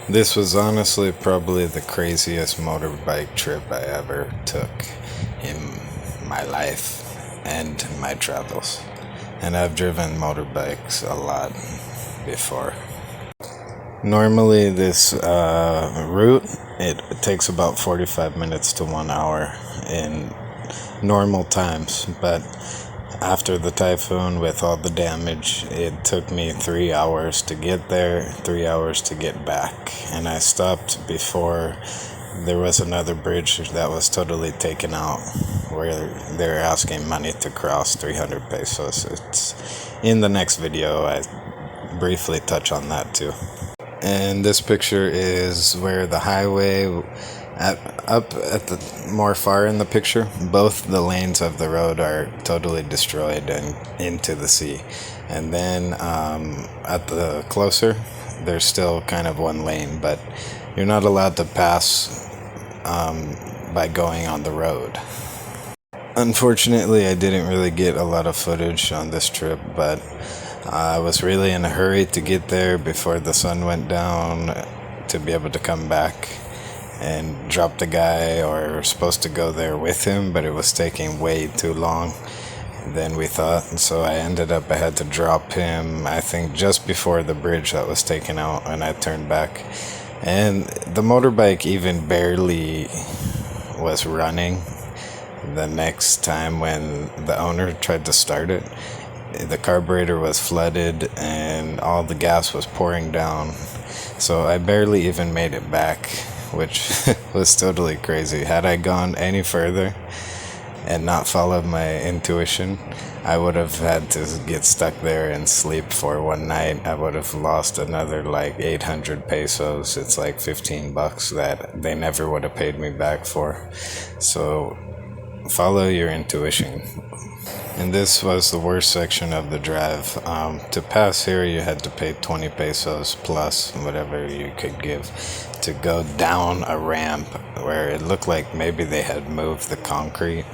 This was honestly probably the craziest motorbike trip I ever took in my life and my travels. And I've driven motorbikes a lot before. Normally, this route, it takes about 45 minutes to 1 hour in normal times, but after the typhoon, with all the damage, it took me 3 hours to get there, 3 hours to get back. And I stopped before there was another bridge that was totally taken out, where they're asking money to cross, 300 pesos. It's in the next video. I briefly touch on that too. And this picture is where the highway, up at the more far in the picture, both the lanes of the road are totally destroyed and into the sea. And then at the closer, there's still kind of one lane, but you're not allowed to pass by going on the road. Unfortunately, I didn't really get a lot of footage on this trip, but I was really in a hurry to get there before the sun went down to be able to come back and drop the guy, or supposed to go there with him, but it was taking way too long than we thought. And so I had to drop him, I think, just before the bridge that was taken out, and I turned back. And the motorbike even barely was running the next time when the owner tried to start it. The carburetor was flooded and all the gas was pouring down. So I barely even made it back, which was totally crazy. Had I gone any further and not followed my intuition, I would have had to get stuck there and sleep for one night. I would have lost another like 800 pesos. It's like $15 that they never would have paid me back for. So follow your intuition. And this was the worst section of the drive. To pass here, you had to pay 20 pesos plus whatever you could give to go down a ramp where it looked like maybe they had moved the concrete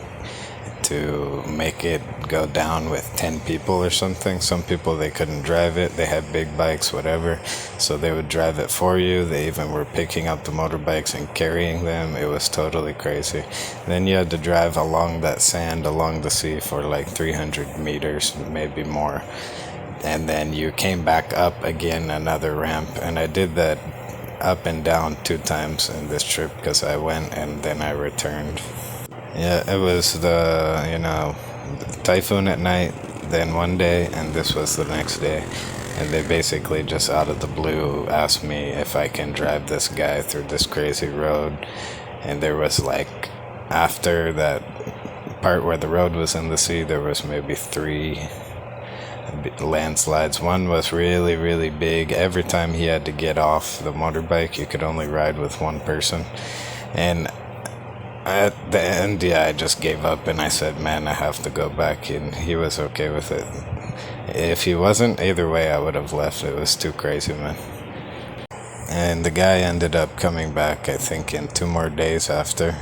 to make it go down with 10 people or something. Some people, they couldn't drive it. They had big bikes, whatever. So they would drive it for you. They even were picking up the motorbikes and carrying them. It was totally crazy. Then you had to drive along that sand, along the sea for like 300 meters, maybe more. And then you came back up again, another ramp. And I did that up and down 2 times in this trip because I went and then I returned. Yeah, it was the typhoon at night, then one day, and this was the next day. And they basically just out of the blue asked me if I can drive this guy through this crazy road. And there was like, after that part where the road was in the sea, there was maybe 3 landslides. One was really, really big. Every time he had to get off the motorbike, you could only ride with one person. And at the end, I just gave up and I said, man, I have to go back. And he was okay with it. If he wasn't, either way, I would have left. It was too crazy, man. And the guy ended up coming back, I think, in 2 more days after,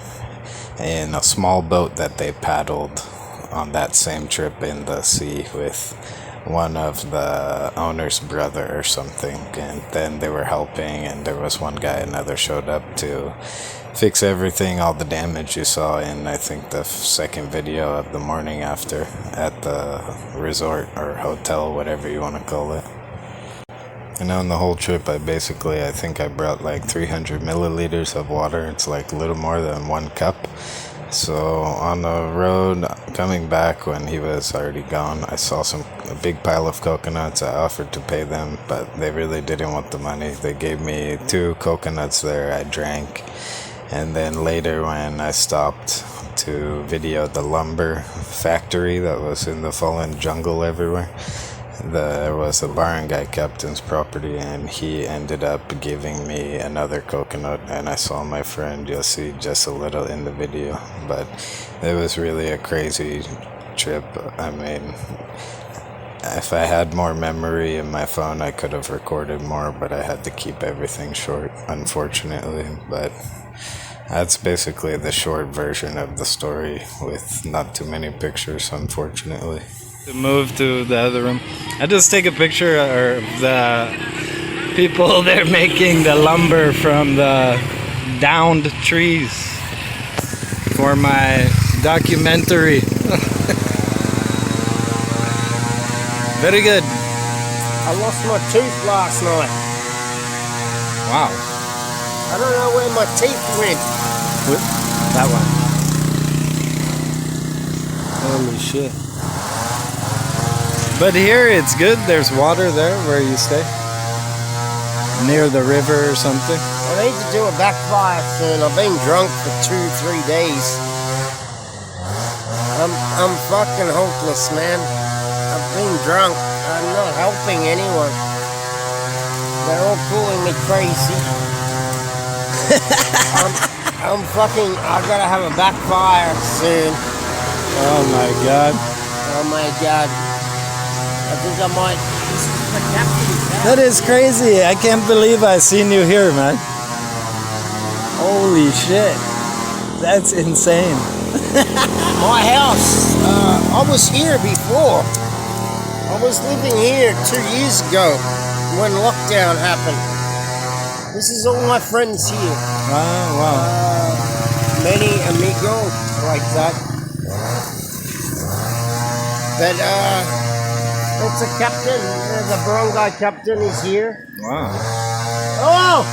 in a small boat that they paddled on that same trip in the sea with one of the owner's brother or something. And then they were helping, and there was one guy, another showed up to fix everything, all the damage you saw in, I think, the second video of the morning after at the resort or hotel, whatever you want to call it. And on the whole trip, I think I brought like 300 milliliters of water. It's like a little more than 1 cup. So on the road coming back, when he was already gone, I saw a big pile of coconuts. I offered to pay them, but they really didn't want the money. They gave me 2 coconuts there. I drank. And then later, when I stopped to video the lumber factory that was in the fallen jungle everywhere, there was a barangay captain's property, and he ended up giving me another coconut. And I saw my friend, you'll see just a little in the video. But it was really a crazy trip. I mean, if I had more memory in my phone, I could have recorded more, but I had to keep everything short, unfortunately. But that's basically the short version of the story with not too many pictures, unfortunately. To move to the other room, I just take a picture of the People, they're making the lumber from the downed trees for my documentary. Very good. I lost my tooth last night. Wow. I don't know where my teeth went. That one. Holy shit. But here it's good. There's water there where you stay. Near the river or something. I need to do a backfire soon. I've been drunk for 2-3 days. I'm fucking hopeless, man. I've been drunk. I'm not helping anyone. They're all calling me crazy. I'm fucking. I gotta have a backfire soon. Oh my god. Oh my god. I think I might. This is the captain's house. That is crazy. I can't believe I seen you here, man. Holy shit. That's insane. My house. I was here before. I was living here 2 years ago when lockdown happened. This is all my friends here. Oh, wow. Many amigos like that. But it's a captain. The barangay captain is here. Wow. Oh!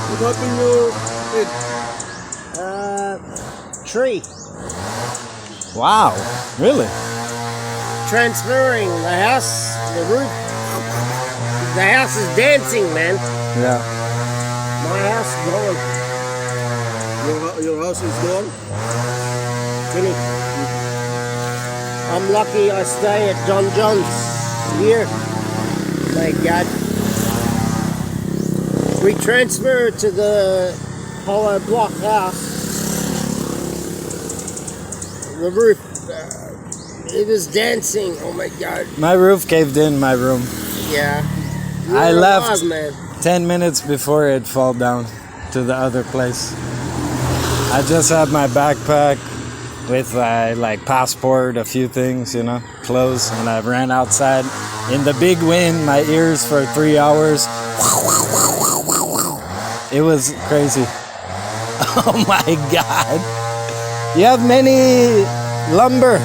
What happened to it? Tree. Wow. Really? Transferring the house, the roof. The house is dancing, man. Yeah. My house is gone. Your house is gone? Finished. I'm lucky I stay at John John's here. My God. We transferred to the hollow block house. The roof, it was dancing. Oh my God. My roof caved in my room. Yeah. I left man. 10 minutes before it fall down to the other place. I just had my backpack with like passport, a few things, you know, clothes, and I ran outside in the big wind, my ears for 3 hours. It was crazy. Oh my God. You have many lumber